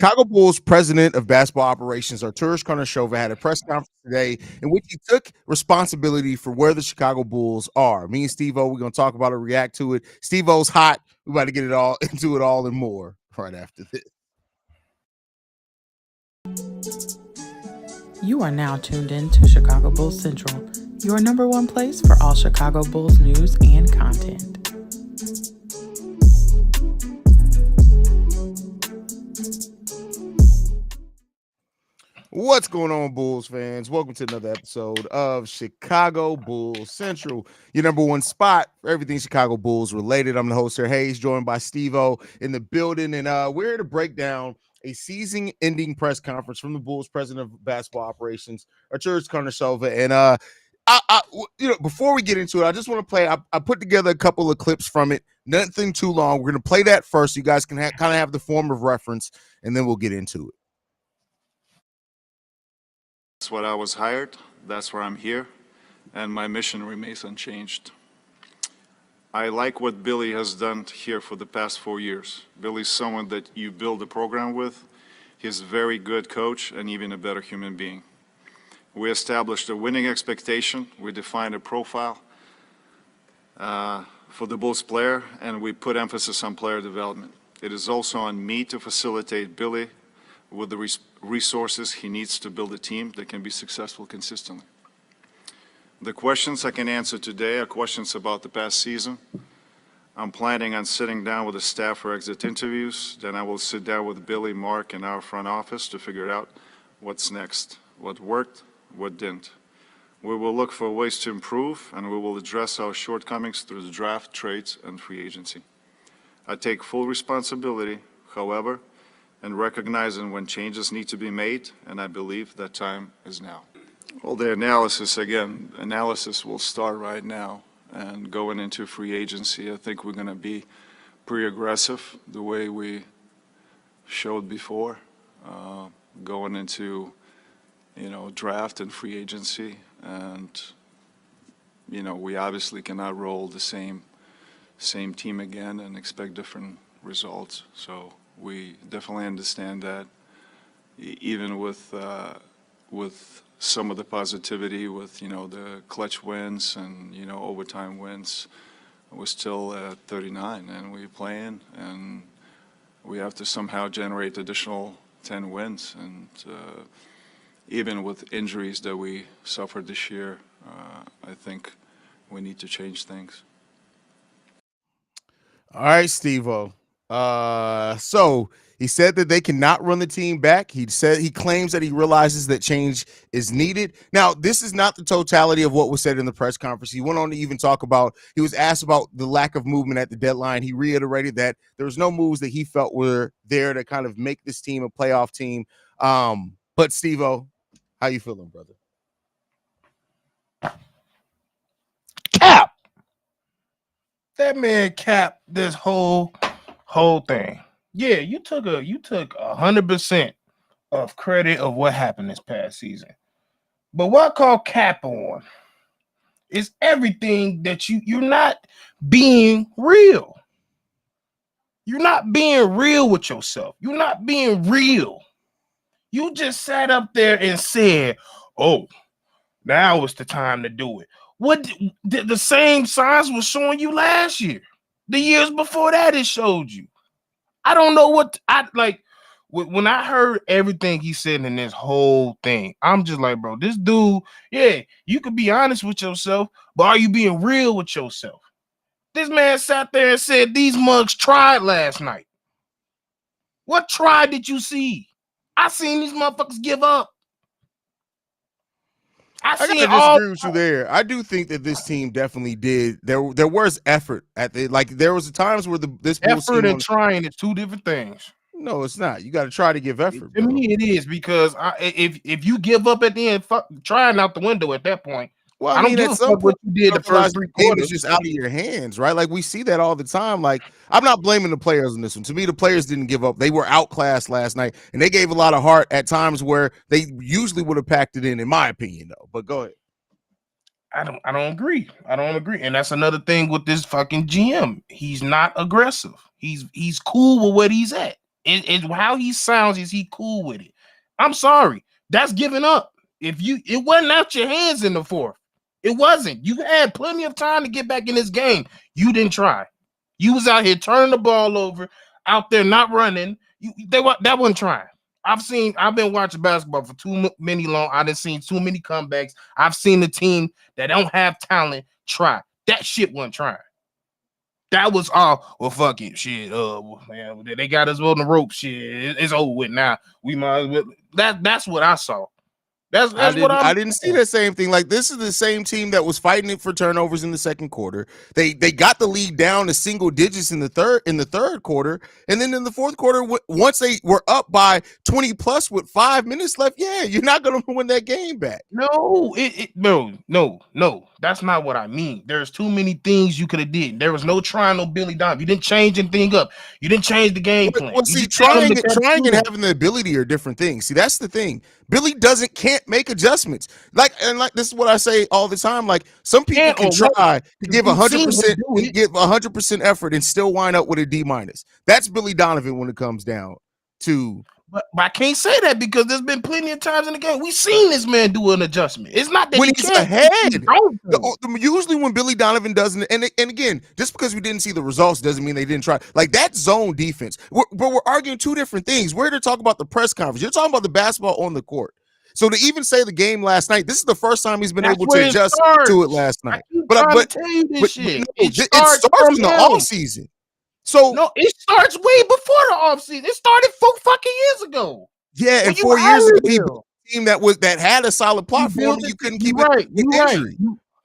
Chicago Bulls president of basketball operations, Arturas Karnisovas, had a press conference today in which he took responsibility for where the Chicago Bulls are. Me and Steve-O, we're going to talk about it, react to it. Steve-O's hot. We're about to get it all into it all and more right after this. You are now tuned in to Chicago Bulls Central, your number one place for all Chicago Bulls news and content. What's going on, Bulls fans? Welcome to another episode of Chicago Bulls Central, your number one spot for everything Chicago Bulls related. I'm the host here, Haize, joined by Steve-O in the building, and we're here to break down a season-ending press conference from the Bulls president of basketball operations, Arturas Karnisovas. And before we get into it, I just want to play. I put together a couple of clips from it. Nothing too long. We're going to play that first, so you guys can kind of have the form of reference, and then we'll get into it. That's what I was hired, that's where I'm here, and my mission remains unchanged. I like what Billy has done here for the past 4 years. Billy's someone that you build a program with. He's a very good coach and even a better human being. We established a winning expectation, we defined a profile for the Bulls player, and we put emphasis on player development. It is also on me to facilitate Billy with the resources he needs to build a team that can be successful consistently. The questions I can answer today are questions about the past season. I'm planning on sitting down with the staff for exit interviews. Then I will sit down with Billy, Mark, and our front office to figure out what's next, what worked, what didn't. We will look for ways to improve, and we will address our shortcomings through the draft, trades, and free agency. I take full responsibility, however, and recognizing when changes need to be made, and I believe that time is now. Well, the analysis will start right now, and going into free agency, I think we're going to be pretty aggressive the way we showed before, going into, draft and free agency, and, we obviously cannot roll the same team again and expect different results. So we definitely understand that, even with some of the positivity, with the clutch wins and overtime wins, we're still at 39 and we're playing, and we have to somehow generate additional 10 wins. And even with injuries that we suffered this year, I think we need to change things. All right, Steve-O. So he said that they cannot run the team back. He claims that he realizes that change is needed. Now, this is not the totality of what was said in the press conference. He went on to even talk about, he was asked about the lack of movement at the deadline. He reiterated that there was no moves that he felt were there to kind of make this team a playoff team. But Steve-O, how you feeling, brother? Cap. That man capped this whole thing. Yeah, you took 100% of credit of what happened this past season. But what I call cap on is everything that you're not being real. You're not being real with yourself. You're not being real. You just sat up there and said, "Oh, now is the time to do it." What the same signs was showing you last year. The years before that, it showed you. I don't know what I like. When I heard everything he said in this whole thing, I'm just like, bro, this dude, yeah, you could be honest with yourself, but are you being real with yourself? This man sat there and said these mugs tried last night. What try did you see? I seen these motherfuckers give up. I gotta disagree with you there. I do think that this team definitely did. There was effort at the there was times where this effort and trying is two different things. No, it's not. You got to try to give effort. To me, it is, because if you give up at the end, trying out the window at that point. Well, I mean, at some point, what you did the first 3 quarters is just out of your hands, right? Like, we see that all the time. Like, I'm not blaming the players on this one. To me, the players didn't give up. They were outclassed last night, and they gave a lot of heart at times where they usually would have packed it in my opinion, though. But go ahead. I don't agree. And that's another thing with this fucking GM. He's not aggressive. He's cool with what he's at. It's how he sounds. Is he cool with it? I'm sorry. That's giving up. It wasn't out your hands in the fourth. It wasn't. You had plenty of time to get back in this game. You didn't try. You was out here turning the ball over, out there not running. That wasn't trying. I've been watching basketball for too many long. I done seen too many comebacks. I've seen the team that don't have talent try. That shit wasn't trying. That was all. Well, fuck it, shit. Man, they got us on the rope. Shit, it's over with now. We might as well. That's what I saw. That's what I didn't see the same thing. Like, this is the same team that was fighting it for turnovers in the second quarter. They got the lead down to single digits in the third quarter, and then in the fourth quarter, once they were up by 20 plus with 5 minutes left, yeah, you're not gonna win that game back. No, no. That's not what I mean. There's too many things you could have did. There was no trying no Billy Donovan. You didn't change anything up. You didn't change the game plan. Well, see, trying and having the ability are different things. See, that's the thing. Billy can't make adjustments. Like this is what I say all the time. Like, some people can try to give 100% and give 100% effort and still wind up with a D-. That's Billy Donovan when it comes down to. But I can't say that because there's been plenty of times in the game we've seen this man do an adjustment. It's not that when he's ahead. He Usually when Billy Donovan doesn't, and again, just because we didn't see the results doesn't mean they didn't try. Like, that zone defense. But we're arguing two different things. We're here to talk about the press conference. You're talking about the basketball on the court. So to even say the game last night, this is the first time he's been able to adjust to it last night. But it starts in the off season. So no, it starts way before the offseason. It started 4 fucking years ago. Yeah, and 4 years ago, he built a team that had a solid platform, and you couldn't keep it with injury.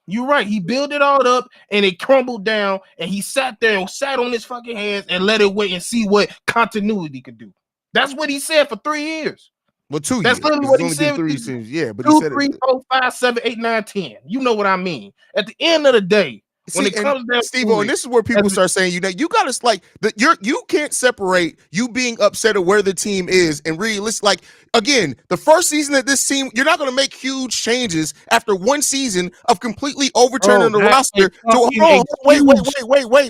You're right. He built it all up, and it crumbled down, and he sat there and sat on his fucking hands and let it wait and see what continuity could do. That's what he said for 3 years. Well, 2 years. That's literally what he said. 3 seasons, yeah. But 2, he said 3, 4, 5, 7, 8, 9, 10. You know what I mean. At the end of the day, when it comes down, Steve-O, and this is where people start saying, you gotta, like, you can't separate you being upset at where the team is and realistic. Like, again, the first season of this team, you're not gonna make huge changes after one season of completely overturning the roster.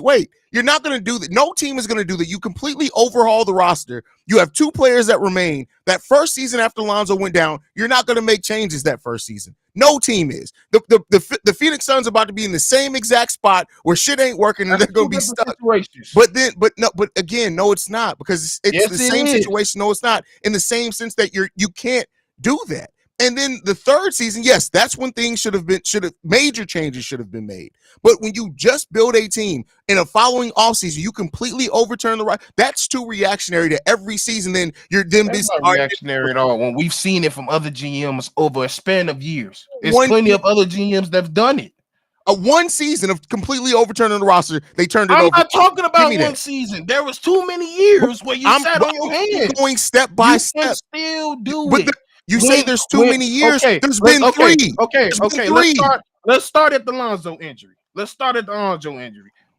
Wait. You're not going to do that. No team is going to do that. You completely overhaul the roster. You have 2 players that remain. That first season after Lonzo went down, you're not going to make changes that first season. No team is. The Phoenix Suns are about to be in the same exact spot where shit ain't working and they're going to be stuck. But again, no, it's not, because it's the same situation. No, it's not, in the same sense that you can't do that. And then the third season, yes, that's when things major changes should have been made. But when you just build a team in a following offseason, you completely overturn the right. That's too reactionary to every season. Then that's not reactionary at all. When we've seen it from other GMs over a span of years, there's plenty of other GMs that've done it. One season of completely overturning the roster, they turned it over. I'm not talking about one season. There was too many years where you sat on your hands. Going step by step. Still do it. You say there's too many years. There's been 3. Okay. Let's start at the Lonzo injury.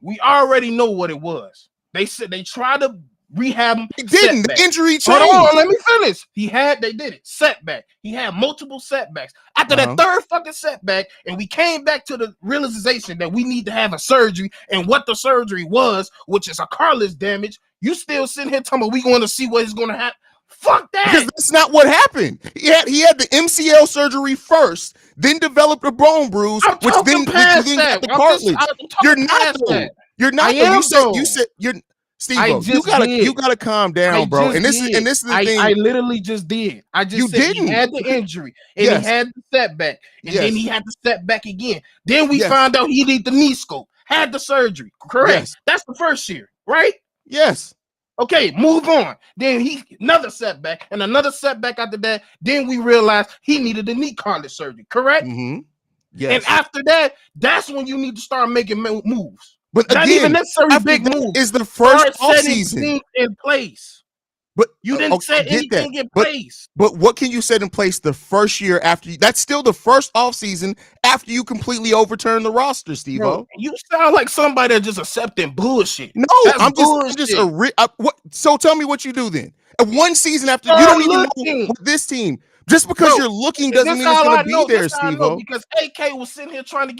We already know what it was. They said they tried to rehab him. They didn't. The injury changed. Hold on, let me finish. They did it. Setback. He had multiple setbacks. After that third fucking setback, and we came back to the realization that we need to have a surgery, and what the surgery was, which is a cartilage damage. You still sitting here talking about we going to see what is going to happen. Fuck that. Because that's not what happened. He had the MCL surgery first, then developed a bone bruise, which then got the cartilage. You're not. You said Steve, you gotta calm down, bro. And this is the thing. I literally just did. I just said he had the injury and he had the setback, and then he had the setback again. Then we found out he needed the knee scope, had the surgery. Correct. Yes. That's the first year, right? Yes. Okay, move on. Then another setback and another setback after that. Then we realized he needed a knee cartilage surgery. Correct. Mm-hmm. Yes. And after that, that's when you need to start making moves. But not again, even necessarily big moves. Is the first offseason in place? But you didn't set anything in place. But what can you set in place the first year after? That's still the first offseason after you completely overturn the roster, Steve-O. You sound like somebody that's just accepting bullshit. No, I'm just what? So tell me what you do then. One season after, you don't even know with this team. Just because you're looking doesn't mean it's going to be there, Steve-O. Because AK was sitting here trying to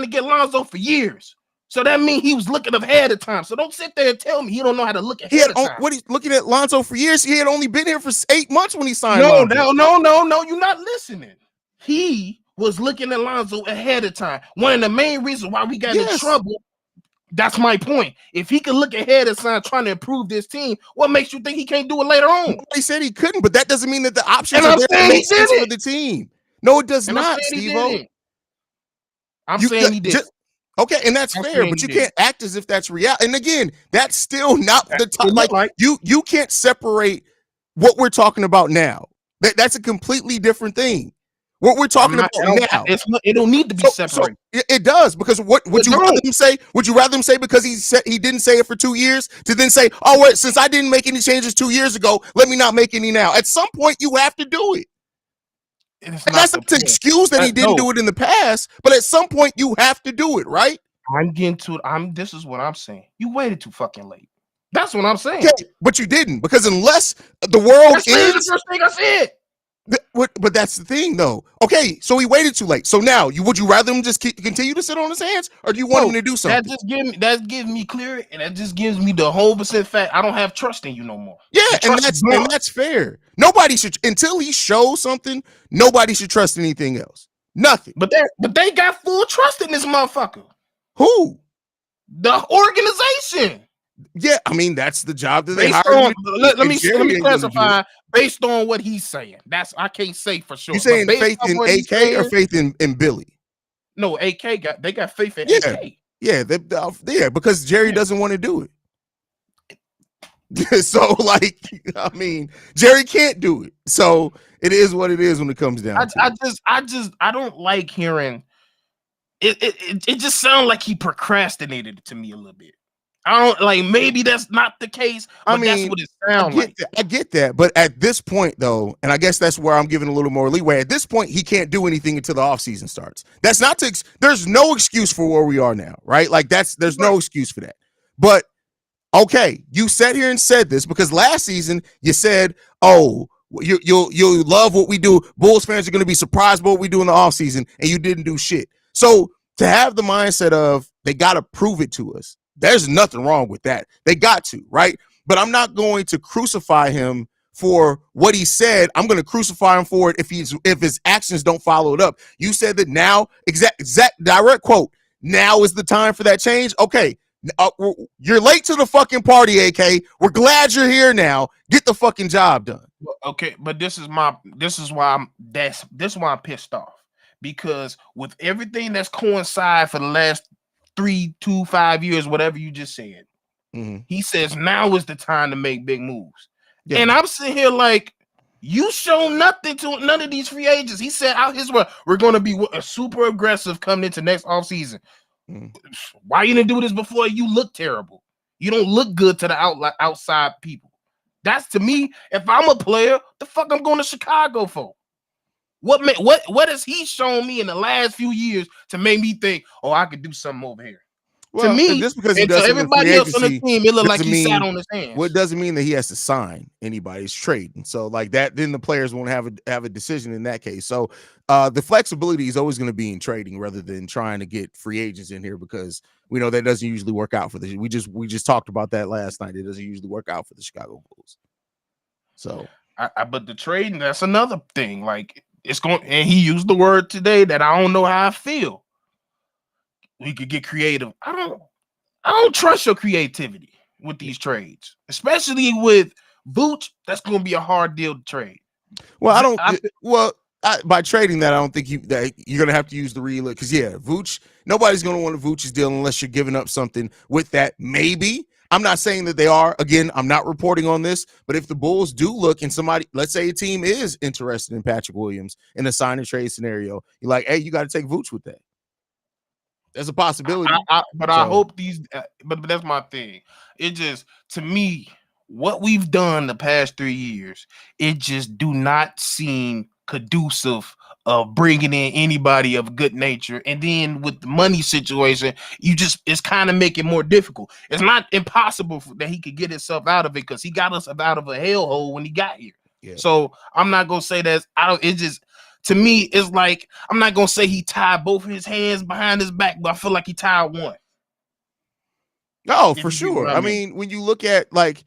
get Lonzo for years. So that means he was looking ahead of time. So don't sit there and tell me he don't know how to look ahead of time. What he's looking at Lonzo for years. He had only been here for 8 months when he signed No, Lonzo. no. You're not listening. He was looking at Lonzo ahead of time. One of the main reasons why we got in trouble. That's my point. If he can look ahead of time trying to improve this team, what makes you think he can't do it later on? Nobody said he couldn't, but that doesn't mean that the options are there to make sense for the team. No, it does not, Steve-O. I'm saying he did. Okay, and that's fair, but you can't act as if that's reality. And again, that's still not the top. Like you can't separate what we're talking about now. That's a completely different thing. What we're talking about now, it don't need to be separated. So it does, because what would you rather him say? Would you rather him say because he didn't say it for 2 years to then say, oh wait, since I didn't make any changes 2 years ago, let me not make any now? At some point, you have to do it. And that's not to excuse that he didn't do it in the past, but at some point you have to do it, right? This is what I'm saying. You waited too fucking late. That's what I'm saying. Okay, but you didn't, because unless the world is the first thing I said. But that's the thing, though. Okay, so he waited too late. So now, would you rather him just continue to sit on his hands, or do you want him to do something? That gives me clear, and that just gives me the 100% fact I don't have trust in you no more. Yeah, and that's fair. Nobody should, until he shows something. Nobody should trust anything else. Nothing. But they got full trust in this motherfucker. Who? The organization. Yeah, I mean that's the job that they hired. Let me classify based on what he's saying. I can't say for sure. You saying faith in AK or faith in Billy? No, AK got faith in AK. Yeah, because Jerry doesn't want to do it. So like, I mean, Jerry can't do it. So it is what it is when it comes down. I don't like hearing it. It just sounds like he procrastinated to me a little bit. I don't like, maybe that's not the case. But that's what it sounds like. I get that, but at this point, though, and I guess that's where I'm giving a little more leeway. At this point, he can't do anything until the offseason starts. That's not to. There's no excuse for where we are now, right? Like there's no excuse for that. But okay, you sat here and said this because last season you said, "Oh, you'll love what we do. Bulls fans are going to be surprised by what we do in the offseason," and you didn't do shit. So to have the mindset of they got to prove it to us. There's nothing wrong with that. They got to, right? But I'm not going to crucify him for what he said. I'm going to crucify him for it if his actions don't follow it up. You said that now, exact direct quote, now is the time for that change. Okay, you're late to the fucking party, AK. We're glad you're here now. Get the fucking job done. Okay, but this is why I'm pissed off, because with everything that's coincided for the last 3 to 5 years, whatever you just said, he says now is the time to make big moves. Yeah. And I'm sitting here like, you show nothing to none of these free agents. He said out his way, we're going to be super aggressive coming into next offseason. Why you didn't do this before? You look terrible. You don't look good to the outside people. That's, to me, if I'm a player, the fuck I'm going to Chicago for? What has he shown me in the last few years to make me think, oh, I could do something over here? Well, to me, just because he does everybody else on the team, it looked like he sat on his hands. Well, it doesn't mean that he has to sign anybody's trade, and so like that, then the players won't have a decision in that case. So the flexibility is always going to be in trading rather than trying to get free agents in here, because we know that doesn't usually work out for the. We just talked about that last night. It doesn't usually work out for the Chicago Bulls. So, but the trading, that's another thing. Like, it's going, and he used the word today that I don't know how I feel. We could get creative. I don't trust your creativity with these trades, especially with Vooch. That's going to be a hard deal to trade. Well, by trading that, I don't think you're going to have to use the relook, because Vooch. Nobody's going to want a Vooch's deal unless you're giving up something with that. Maybe. I'm not saying that they are. Again, I'm not reporting on this, but if the Bulls do look and somebody, let's say a team is interested in Patrick Williams in a sign and trade scenario, you're like, hey, you got to take Vooch with that. There's a possibility. I hope these, but that's my thing. It just, to me, what we've done the past 3 years, it just do not seem conducive of bringing in anybody of good nature. And then with the money situation, it's kind of making it more difficult. It's not impossible that he could get himself out of it, because he got us out of a hellhole when he got here. Yeah. So I'm not gonna say that. To me, it's like, I'm not gonna say he tied both of his hands behind his back, but I feel like he tied one. No, If for you get what sure. I I mean. mean, when you look at like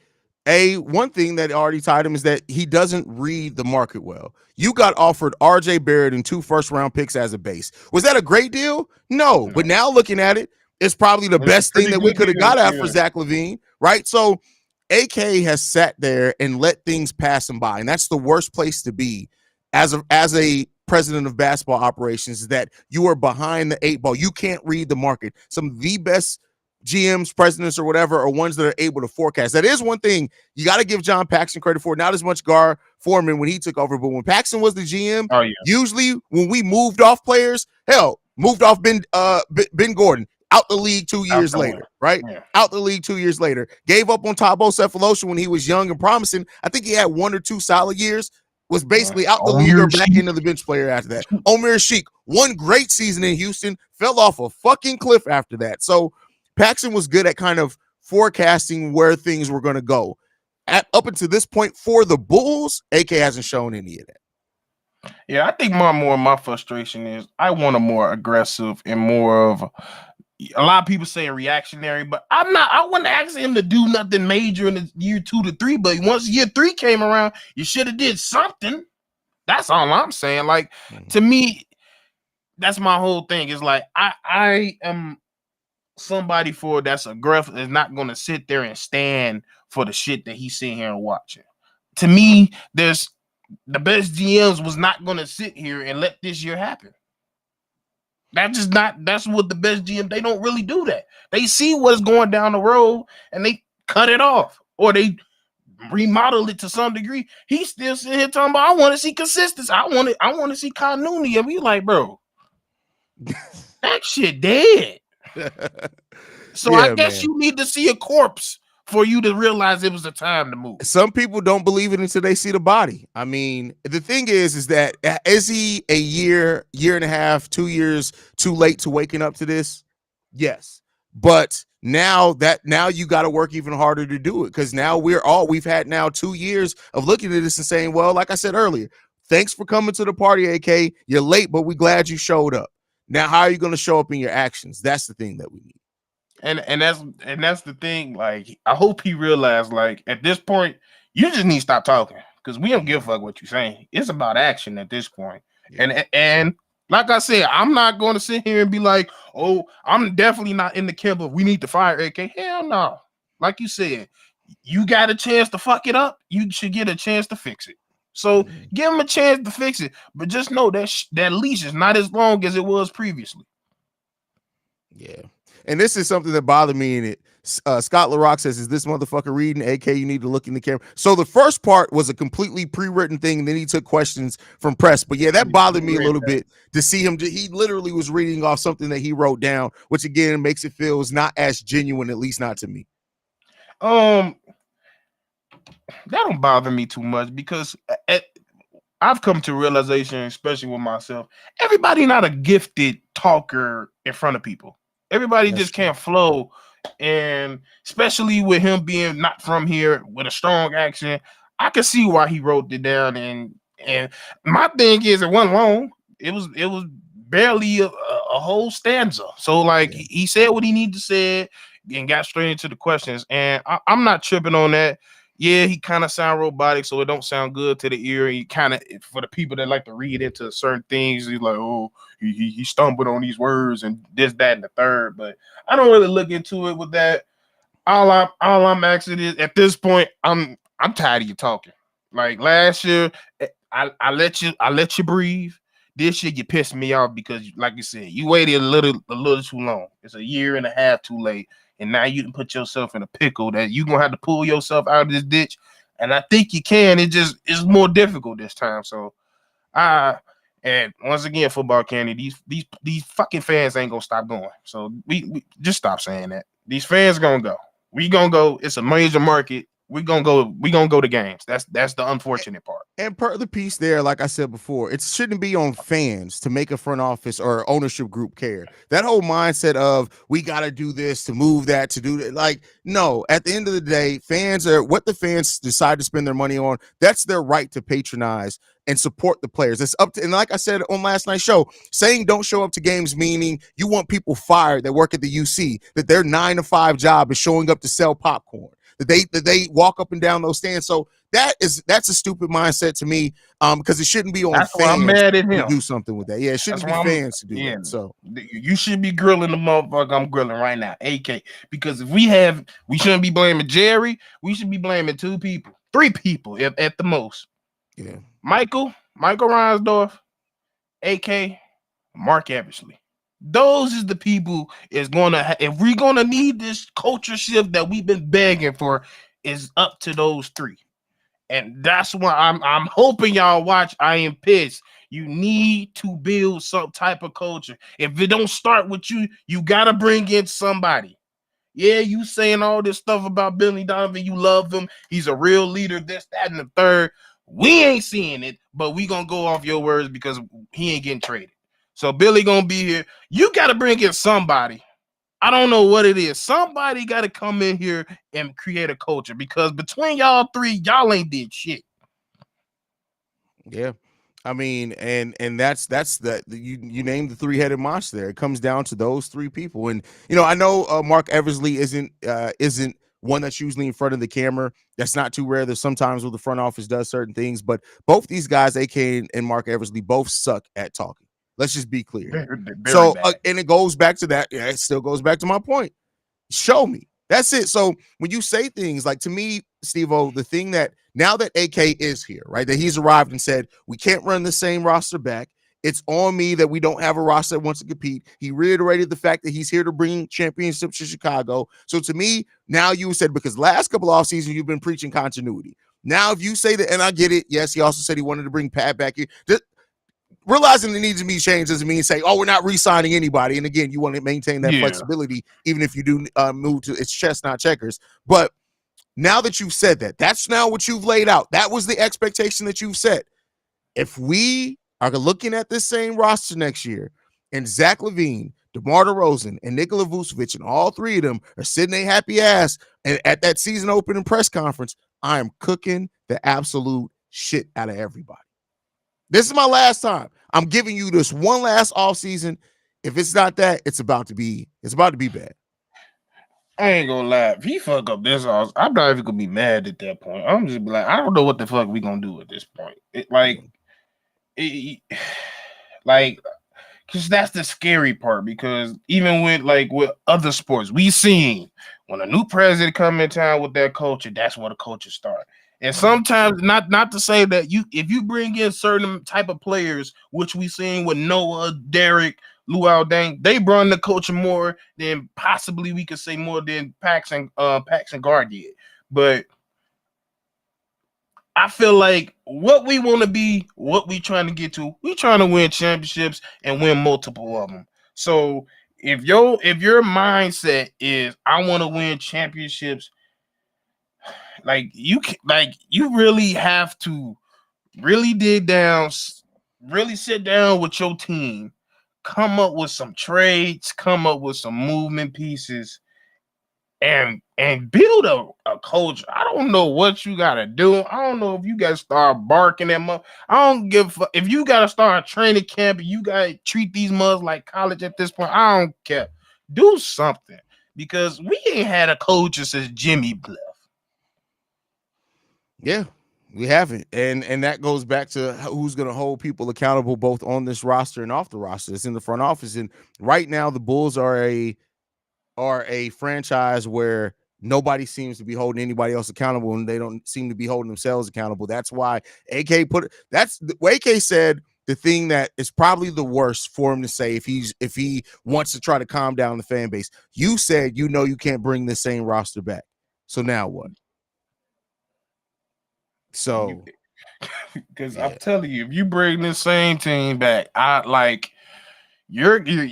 one thing that already tied him is that he doesn't read the market well. You got offered RJ Barrett and 2 first-round picks as a base. Was that a great deal? No. But No, now looking at it, it's probably the it's a best thing pretty that we good could have deal. got after Yeah. Zach LaVine, right? So AK has sat there and let things pass him by. And that's the worst place to be as a president of basketball operations, is that you are behind the 8 ball. You can't read the market. Some of the best GMs, presidents, or whatever are ones that are able to forecast. That is one thing you got to give John Paxson credit for. Not as much Gar Foreman when he took over, but when Paxson was the GM, Oh yeah. usually when we moved off players, moved off Ben Gordon out the league 2 years Out the way. later, right? Yeah. Out the league 2 years later. Gave up on Thabo Cephalosha when he was young and promising. I think he had 1 or 2 solid years. Was basically out the league or back into the bench player after that. Omer Sheik, one great season in Houston, fell off a fucking cliff after that. So Paxson was good at kind of forecasting where things were going to go. Up until this point for the Bulls, AK hasn't shown any of that. Yeah, I think my frustration is I want a more aggressive and more of a lot of people say reactionary, but I'm not. I wasn't asking him to do nothing major in the year 2 to 3, but once year 3 came around, you should have did something. That's all I'm saying. Like to me, that's my whole thing. Is like I am somebody for that's aggressive is not going to sit there and stand for the shit that he's sitting here and watching. To me, there's the best GMs was not going to sit here and let this year happen. That's what the best GM, they don't really do that. They see what's going down the road and they cut it off or they remodel it to some degree. He's still sitting here talking about, I want to see consistency. I want to see continuity. And we like, bro, that shit dead. So Yeah, I guess man. you need to see a corpse for you to realize it was the time to move. Some people don't believe it until they see the body. I mean, the thing is that is he a year and a half, 2 years too late to waking up to this? Yes. But now you got to work even harder to do it, because now we've had now 2 years of looking at this and saying, well, like I said earlier, thanks for coming to the party, AK. You're late, but we're glad you showed up. Now, how are you going to show up in your actions? That's the thing that we need. And that's the thing. Like, I hope he realized, like, at this point, you just need to stop talking, because we don't give a fuck what you're saying. It's about action at this point. Yeah. And like I said, I'm not going to sit here and be like, oh, I'm definitely not in the camp of we need to fire AK. Hell no. Like you said, you got a chance to fuck it up. You should get a chance to fix it. So give him a chance to fix it. But just know that that leash is not as long as it was previously. Yeah. And this is something that bothered me in it. Scott LaRock says, is this motherfucker reading? AK, you need to look in the camera. So the first part was a completely pre-written thing, and then he took questions from press. But yeah, that bothered me a little bit to see him. He literally was reading off something that he wrote down, which again makes it feel is not as genuine, at least not to me. That don't bother me too much, because I've come to realization, especially with myself, everybody not a gifted talker in front of people. Everybody just can't flow. And especially with him being not from here with a strong accent, I can see why he wrote it down. And my thing is, it wasn't long. It was barely a whole stanza. So like he said what he needed to say and got straight into the questions. And I'm not tripping on that. Yeah, he kind of sound robotic, so it don't sound good to the ear. He kind of, for the people that like to read into certain things, he's like, oh, he stumbled on these words and this, that, and the third. But I don't really look into it with that. All I'm asking is, at this point, I'm tired of you talking. Like last year, I let you breathe. This year, you pissed me off because, like you said, you waited a little too long. It's a year and a half too late. And now you can put yourself in a pickle that you're going to have to pull yourself out of this ditch. And I think you can. It's more difficult this time. So, and once again, football candy, these fucking fans ain't going to stop going. So, we just stop saying that. These fans going to go. We going to go. It's a major market. We going to go to games. That's the unfortunate part. And per the piece there, like I said before, it shouldn't be on fans to make a front office or ownership group care. That whole mindset of we got to do this to move that to do that. Like, no, at the end of the day, fans are what the fans decide to spend their money on. That's their right to patronize and support the players. It's up to, and like I said on last night's show, saying don't show up to games, meaning you want people fired that work at the UC, that their 9 to 5 job is showing up to sell popcorn, that they walk up and down those stands. So that's a stupid mindset to me, because it shouldn't be on That's why I'm fans mad at to him. do something with that. Yeah, it shouldn't be fans to do that. So you should be grilling the motherfucker I'm grilling right now, AK. Because if we shouldn't be blaming Jerry. We should be blaming 2 people, 3 people at the most. Yeah, Michael Reinsdorf, AK, Mark Eversley. Those is the people is gonna if we're gonna need this culture shift that we've been begging for, is up to those 3. And that's why I'm hoping y'all watch I Am Pissed. You need to build some type of culture. If it don't start with you, you gotta bring in somebody. Yeah, you saying all this stuff about Billy Donovan, you love him, he's a real leader, this, that, and the third. We ain't seeing it, but we gonna go off your words because he ain't getting traded. So Billy gonna be here. You gotta bring in somebody. I don't know what it is. Somebody got to come in here and create a culture, because between y'all 3, y'all ain't did shit. yeah. I mean, and that's the you named the 3-headed monster there. It comes down to those 3 people. And I know Mark Eversley isn't one that's usually in front of the camera. That's not too rare. There's sometimes where the front office does certain things, but both these guys, AK and Mark Eversley, both suck at talking. Let's just be clear. Very and it goes back to that. Yeah, it still goes back to my point. Show me. That's it. So when you say things like, to me, Steve-O, the thing that now that AK is here, right, that he's arrived and said, we can't run the same roster back. It's on me that we don't have a roster that wants to compete. He reiterated the fact that he's here to bring championships to Chicago. So to me, now you said, because last couple off seasons you've been preaching continuity. Now, if you say that, and I get it, yes, he also said he wanted to bring Pat back here. Realizing it needs to be changed doesn't mean say, oh, we're not re-signing anybody. And again, you want to maintain that flexibility, even if you do move to it's chess, not checkers. But now that you've said that, that's now what you've laid out. That was the expectation that you've set. If we are looking at this same roster next year, and Zach LaVine, DeMar DeRozan, and Nikola Vucevic, and all 3 of them are sitting their happy ass at that season opening press conference, I am cooking the absolute shit out of everybody. This is my last time. I'm giving you this one last offseason. If it's not that, it's about to be bad. I ain't gonna lie. If he fuck up this off, I'm not even gonna be mad at that point. I'm just be like, I don't know what the fuck we gonna do at this point. Because that's the scary part. Because even with other sports, we seen when a new president come in town with that culture, that's where the culture start. And sometimes, not to say that if you bring in certain type of players, which we seen with Noah, Derek, Luau Dang, they run the culture more than possibly we could say more than Pax and Guard did. But I feel like what we want to be, what we trying to get to, we trying to win championships and win multiple of them. So if your mindset is I want to win championships, you really have to really dig down, really sit down with your team, come up with some trades, come up with some movement pieces, and build a culture. I don't know what you gotta do. I don't know if you gotta start barking at I don't give if you gotta start a training camp and you gotta treat these mugs like college at this point. I don't care. Do something, because we ain't had a coach since Jimmy left. Yeah, we haven't. And that goes back to who's going to hold people accountable both on this roster and off the roster. It's in the front office. And right now the Bulls are a franchise where nobody seems to be holding anybody else accountable, and they don't seem to be holding themselves accountable. That's why AK said the thing that is probably the worst for him to say if he wants to try to calm down the fan base. You said you can't bring the same roster back. So now what? So, because I'm telling you, if you bring this same team back, you're gonna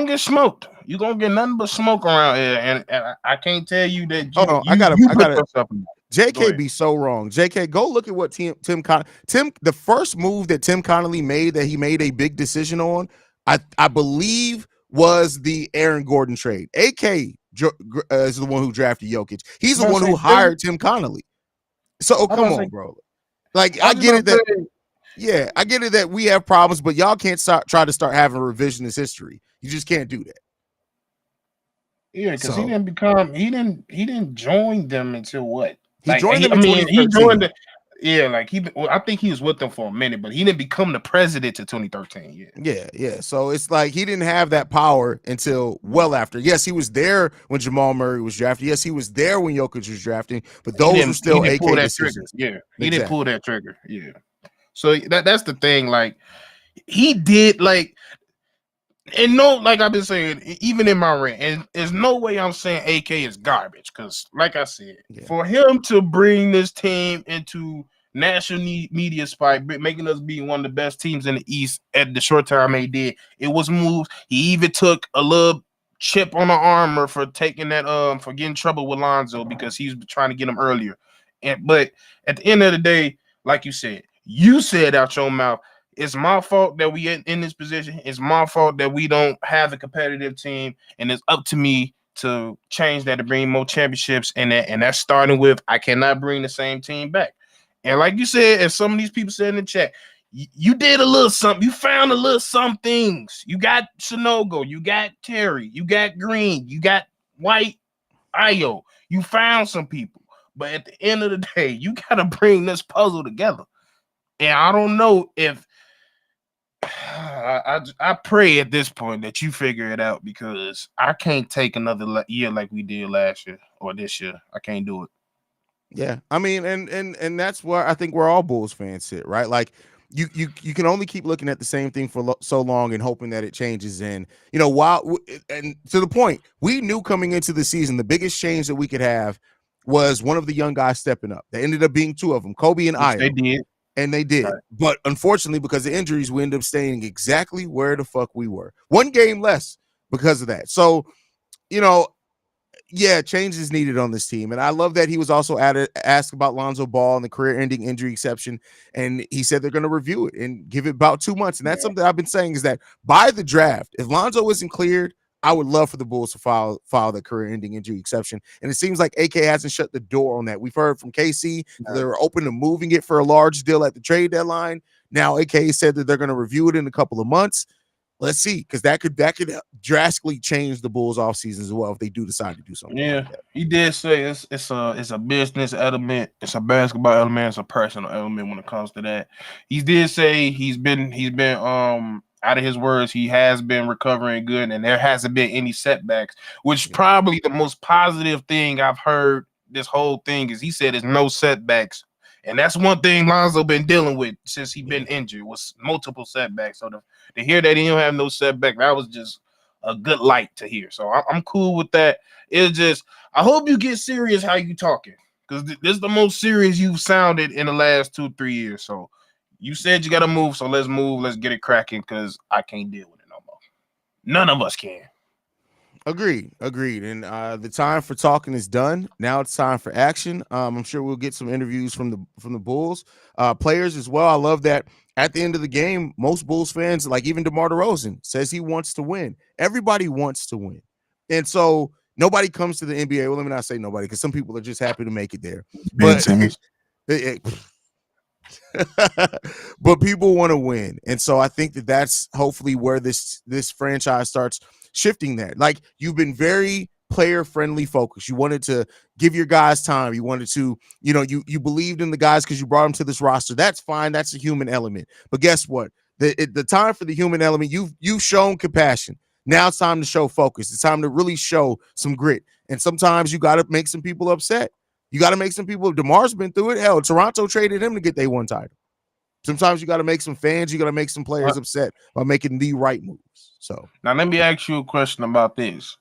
get smoked. You're gonna get nothing but smoke around here, and I can't tell you that. Hold on, I got JK be so wrong. JK, go look at what the first move that Tim Connolly made, that he made a big decision on, I believe was the Aaron Gordon trade. AK is the one who drafted Jokic. He's the one who hired Tim Connolly. So come on, bro. Like, I get it that I get it that we have problems, but y'all can't try to start having revisionist history. You just can't do that. Yeah, because he didn't join them until what? He joined them in 2013. He joined I think he was with them for a minute, but he didn't become the president until 2013. Yeah. So it's like he didn't have that power until well after. Yes, he was there when Jamal Murray was drafted. Yes, he was there when Jokic was drafting, but those were still AK decisions. Yeah, he didn't pull that trigger. Yeah. So that's the thing. Like, he did, like, and no, like I've been saying, even in my rant, and there's no way I'm saying AK is garbage, because, like I said, for him to bring this team into national media spike, making us be one of the best teams in the East at the short time they did, it was moves. He even took a little chip on the armor for taking that for getting in trouble with Lonzo, because he was trying to get him earlier. But at the end of the day, like you said out your mouth, it's my fault that we in this position. It's my fault that we don't have a competitive team, and it's up to me to change that, to bring more championships. And that's starting with, I cannot bring the same team back. And like you said, as some of these people said in the chat, you did a little something. You found a little some things. You got Shinogo, you got Terry, you got Green, you got White, Ayo. You found some people. But at the end of the day, you got to bring this puzzle together. And I don't know if I pray at this point that you figure it out, because I can't take another year like we did last year or this year. I can't do it. Yeah, I mean, and that's where I think where all Bulls fans sit, right? Like, you can only keep looking at the same thing for so long and hoping that it changes. And and to the point, we knew coming into the season the biggest change that we could have was one of the young guys stepping up. There ended up being two of them, Kobe and Ayo. They did. And they did. Right. But unfortunately, because of injuries, we ended up staying exactly where the fuck we were. One game less because of that. So, change is needed on this team. And I love that he was also asked about Lonzo Ball and the career-ending injury exception. And he said they're going to review it and give it about 2 months. And that's something I've been saying, is that by the draft, if Lonzo isn't cleared, I would love for the Bulls to file the career-ending injury exception. And it seems like AK hasn't shut the door on that. We've heard from KC that they were open to moving it for a large deal at the trade deadline. Now AK said that they're going to review it in a couple of months. Let's see, because that could drastically change the Bulls off season as well if they do decide to do something. Yeah, like that. He did say it's a business element, it's a basketball element, it's a personal element when it comes to that. He did say he's been out of his words, he has been recovering good, and there hasn't been any setbacks, which probably the most positive thing I've heard this whole thing is he said there's no setbacks. And that's one thing Lonzo been dealing with since he been injured, was multiple setbacks. So to hear that he don't have no setback, that was just a good light to hear. So I'm cool with that. It's just, I hope you get serious how you talking, because this is the most serious you've sounded in the last 2-3 years. So you said you got to move, so let's move. Let's get it cracking, because I can't deal with it no more. None of us can. Agreed. And the time for talking is done. Now it's time for action. I'm sure we'll get some interviews from the Bulls players as well. I love that at the end of the game, most Bulls fans, like even DeMar DeRozan, says he wants to win. Everybody wants to win. And so nobody comes to the NBA. Well, let me not say nobody, because some people are just happy to make it there. But people want to win. And so I think that's hopefully where this franchise starts shifting that. Like, you've been very player friendly focused. You wanted to give your guys time. You wanted to, you believed in the guys because you brought them to this roster. That's fine. That's a human element. But guess what? The time for the human element, you've shown compassion. Now it's time to show focus. It's time to really show some grit. And sometimes you got to make some people upset. You got to make some people. DeMar's been through it. Hell, Toronto traded him to get their one title. Sometimes you got to make some fans. You got to make some players upset by making the right moves. So now let me ask you a question about this.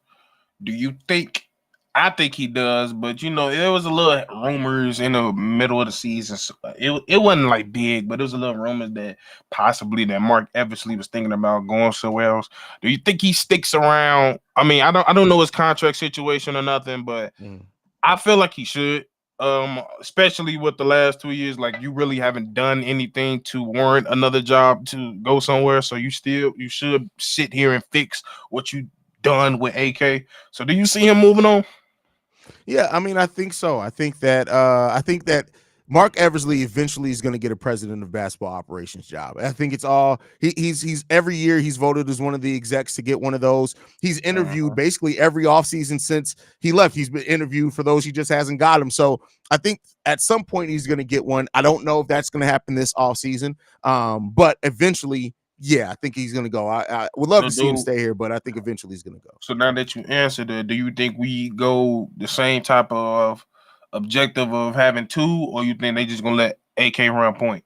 Do you think? I think he does, but there was a little rumors in the middle of the season. So it wasn't like big, but it was a little rumors that possibly that Mark Eversley was thinking about going somewhere else. Do you think he sticks around? I mean, I don't know his contract situation or nothing, but I feel like he should. especially with the last 2 years, like you really haven't done anything to warrant another job to go somewhere. So you should sit here and fix what you done with AK. So do you see him moving on? Yeah, I mean, I think so. I think that Mark Eversley eventually is going to get a president of basketball operations job. I think it's all he's every year he's voted as one of the execs to get one of those. He's interviewed basically every offseason since he left. He's been interviewed for those, he just hasn't got them. So I think at some point he's going to get one. I don't know if that's going to happen this offseason, but eventually, yeah, I think he's going to go. I would love to see him stay here, but I think eventually he's going to go. So now that you answered it, do you think we go the same type of objective of having two, or you think they just gonna let AK run point?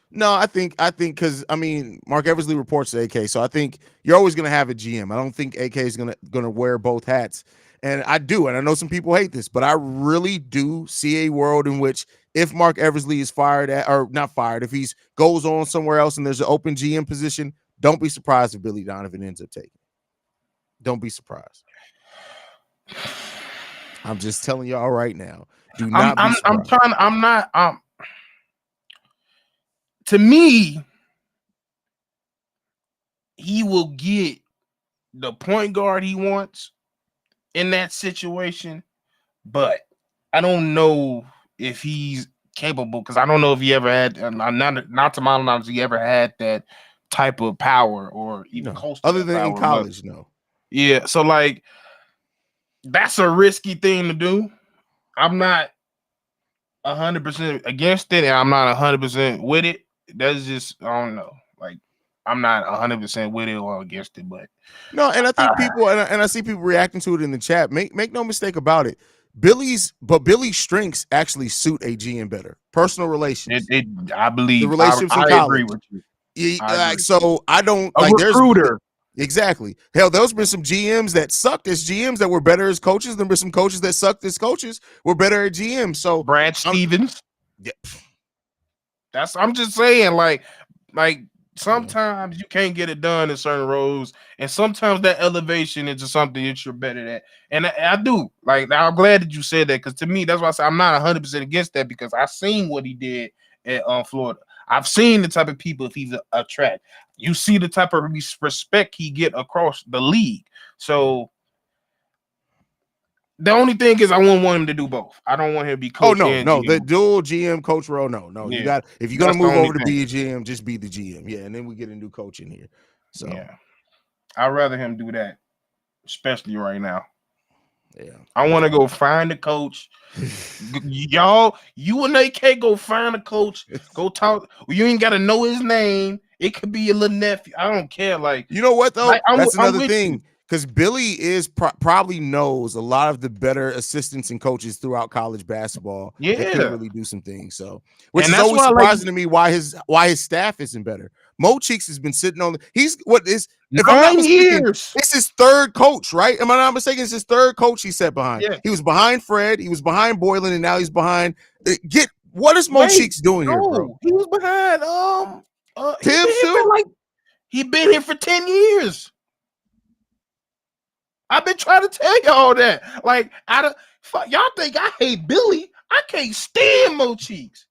No, I think because I mean Mark Eversley reports to AK, so I think you're always gonna have a GM. I don't think AK is gonna wear both hats, and I know some people hate this, but I really do see a world in which if Mark Eversley is fired or not fired, if he's goes on somewhere else and there's an open GM position, don't be surprised if Billy Donovan ends up taking it. Don't be surprised. I'm just telling y'all right now. Do not be surprised. To me, he will get the point guard he wants in that situation, but I don't know if he's capable, because I don't know if he ever had, not to my knowledge, he ever had that type of power or even close to other than power, in college, no. Yeah, so like that's a risky thing to do. I'm not 100% against it, and I'm not 100% with it. That's just, I don't know. Like, I'm not 100% with it or against it, but no. And I think people, and I see people reacting to it in the chat. Make no mistake about it. Billy's strengths actually suit a GM better. Personal relations. I believe the relationships in college. Agree with you. So I don't a recruiter. Exactly. Hell, there's been some GMs that sucked as GMs that were better as coaches. There were some coaches that sucked as coaches were better at GMs. So Brad Stevens. Yeah. I'm just saying, like sometimes you can't get it done in certain roles, and sometimes that elevation into something that you're better at. And I do. Like, I'm glad that you said that, because to me, that's why I say I'm not 100% against that, because I seen what he did at Florida. I've seen the type of people he's attract. You see the type of respect he get across the league. So the only thing is, I wouldn't want him to do both. I don't want him to be coach. No, GM. the dual GM coach role. No. Yeah. If you're gonna move over to be a GM, just be the GM. Yeah, and then we get a new coach in here. So yeah, I'd rather him do that, especially right now. Yeah, I want to go find a coach. Y'all, you and AK go find a coach. Go talk. You ain't got to know his name. It could be your little nephew. I don't care. Like, you know what though? Like, that's another thing. Because Billy is probably knows a lot of the better assistants and coaches throughout college basketball. Yeah, that can really do some things. So, which is always surprising to me why his staff isn't better. Mo Cheeks has been sitting on. He's what is if I'm not mistaken, it's his third coach, right? Am I not mistaken? It's his third coach he sat behind. Yeah. He was behind Fred. He was behind Boylan, and now he's behind. What is Mo Cheeks doing here, bro? He was behind Tibbs too. He been here for 10 years. I've been trying to tell y'all that. Like, y'all think I hate Billy. I can't stand Mo Cheeks.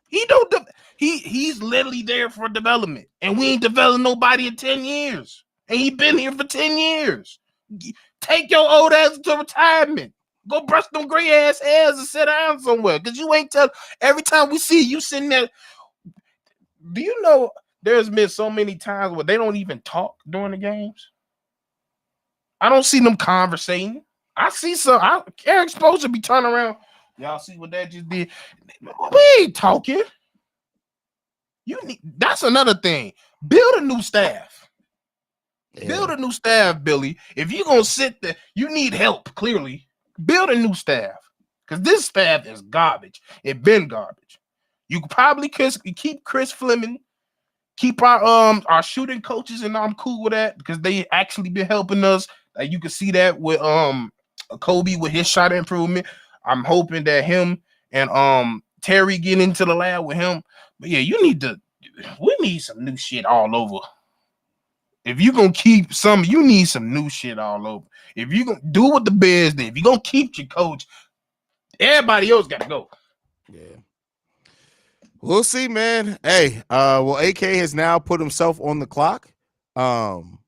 He's literally there for development, and we ain't developed nobody in 10 years. And he been here for 10 years. Take your old ass to retirement. Go brush them gray ass hairs and sit down somewhere, because you ain't tell. Every time we see you sitting there, do you know there's been so many times where they don't even talk during the games? I don't see them conversating. I see Eric supposed to be turning around. Y'all see what that just did? We ain't talking. That's another thing. Build a new staff. Yeah. Build a new staff, Billy. If you're gonna sit there, you need help, clearly. Build a new staff. Because this staff is garbage. It been garbage. You could probably keep Chris Fleming. Keep our shooting coaches, and I'm cool with that, because they actually been helping us. Like, you can see that with Kobe with his shot improvement. I'm hoping that him and Terry get into the lab with him. But yeah, we need some new shit all over. If you're gonna keep you need some new shit all over. If you're gonna do what the Bears did, if you're gonna keep your coach, Everybody else got to go. Yeah. We'll see, man. Hey, well, AK has now put himself on the clock. Herman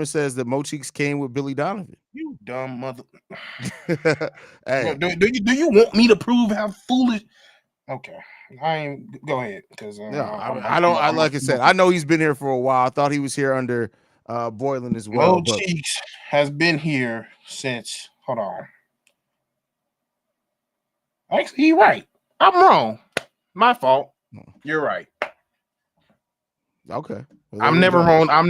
says that Mo Cheeks came with Billy Donovan. You dumb mother. Hey, Do you want me to prove how foolish? Okay, I ain't. Go ahead, because no, I don't. I like I said, I know he's been here for a while. I thought he was here under Boylan as well. Mo Cheeks has been here since. Hold on. Actually, you're right. I'm wrong. My fault. You're right. Okay. Well, I'm never wrong. I'm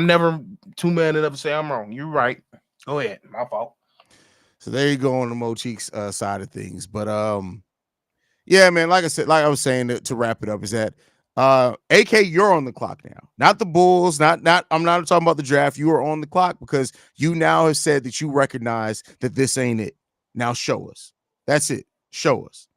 never too mad enough to say I'm wrong. You're right. Go ahead. My fault. So there you go on the Mo Cheeks side of things. But yeah, man, like I said, like I was saying to wrap it up, is that AK, you're on the clock now. Not the Bulls, not I'm not talking about the draft. You are on the clock because you now have said that you recognize that this ain't it. Now show us. That's it. Show us.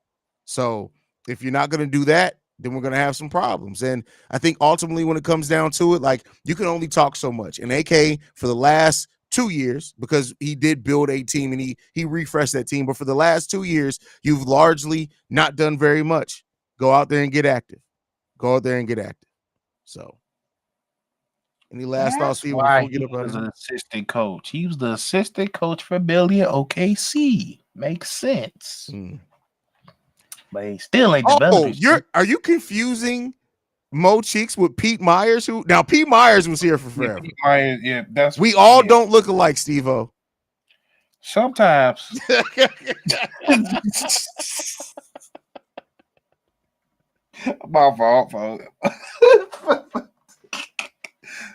So if you're not going to do that, then we're going to have some problems. And I think ultimately when it comes down to it, like you can only talk so much. And AK for the last 2 years, because he did build a team and he refreshed that team. But for the last 2 years, you've largely not done very much. Go out there and get active. Go out there and get active. So any last thoughts, Steve, before we get up out of here? An assistant coach. He was the assistant coach for Billy at OKC. Makes sense. But he still ain't developed. Are you confusing Mo Cheeks with Pete Myers? Who now Pete Myers was here for forever. Pete Myers, that's we all don't look alike, Steve-O. Sometimes. My fault, folks.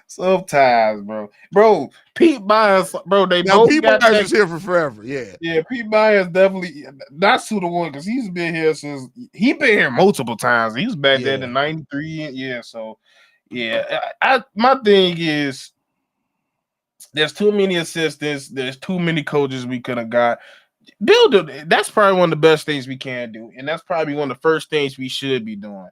Sometimes, bro. Pete Myers, bro. They now both Pete got Myers was here for forever. Yeah. Pete Myers definitely. That's who the one because he's been here since he been here multiple times. He was back there in '93. Yeah, so my thing is, there's too many assistants. There's too many coaches we could have got. That's probably one of the best things we can do, and that's probably one of the first things we should be doing.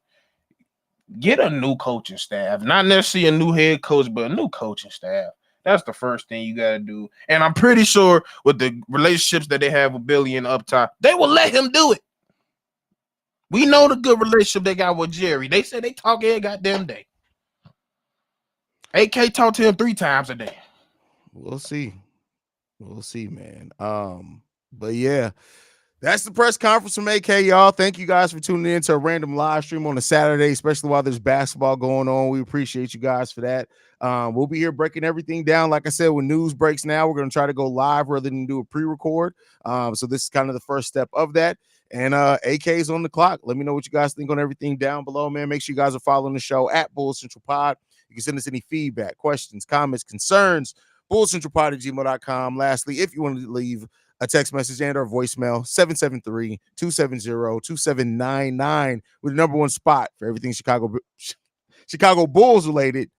Get a new coaching staff, not necessarily a new head coach, but a new coaching staff. That's the first thing you got to do. And I'm pretty sure with the relationships that they have with Billy and up top, they will let him do it. We know the good relationship they got with Jerry. They said they talk every goddamn day. AK talked to him 3 times a day. We'll see. We'll see, man. But yeah. That's the press conference from AK, y'all. Thank you guys for tuning in to a random live stream on a Saturday, especially while there's basketball going on. We appreciate you guys for that. We'll be here breaking everything down. Like I said, when news breaks now, we're going to try to go live rather than do a pre-record. So this is kind of the first step of that. And AK is on the clock. Let me know what you guys think on everything down below, man. Make sure you guys are following the show at Bulls Central Pod. You can send us any feedback, questions, comments, concerns, bullscentralpod@gmail.com. Lastly, if you want to leave a text message and or voicemail, 773-270-2799 with the #1 spot for everything Chicago Bulls related